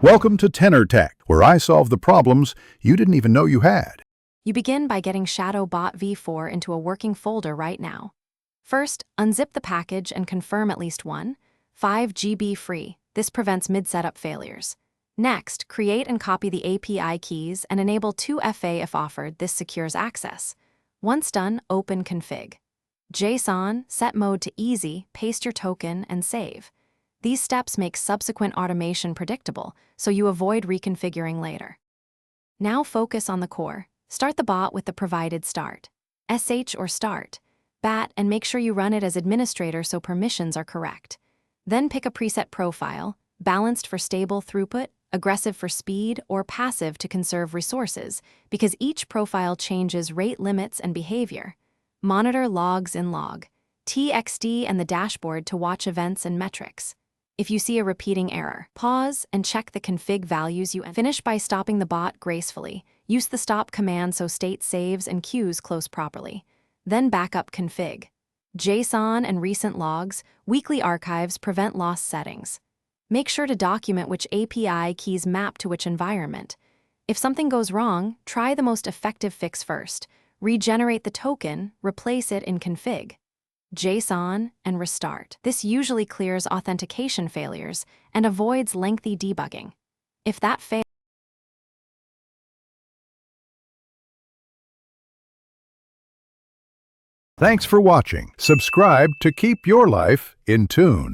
Welcome to Tenor Tech, where I solve the problems you didn't even know you had. You begin by getting ShadowBot v4 into a working folder right now. First, unzip the package and confirm at least 5 GB free. This prevents mid-setup failures. Next, create and copy the API keys and enable 2FA if offered. This secures access. Once done, open config. JSON, set mode to easy, paste your token, and save. These steps make subsequent automation predictable, so you avoid reconfiguring later. Now focus on the core. Start the bot with the provided start, sh or start, bat, and make sure you run it as administrator so permissions are correct. Then pick a preset profile, balanced for stable throughput, aggressive for speed, or passive to conserve resources, because each profile changes rate limits and behavior. Monitor logs in log, txt, and the dashboard to watch events and metrics. If you see a repeating error, pause and check the config values you finish by stopping the bot gracefully. Use the stop command so state saves and queues close properly. Then backup config. JSON and recent logs, weekly archives prevent lost settings. Make sure to document which API keys map to which environment. If something goes wrong, try the most effective fix first. Regenerate the token, replace it in config. JSON, and restart. This usually clears authentication failures and avoids lengthy debugging. If that fails, Thanks for watching. Subscribe to keep your life in tune.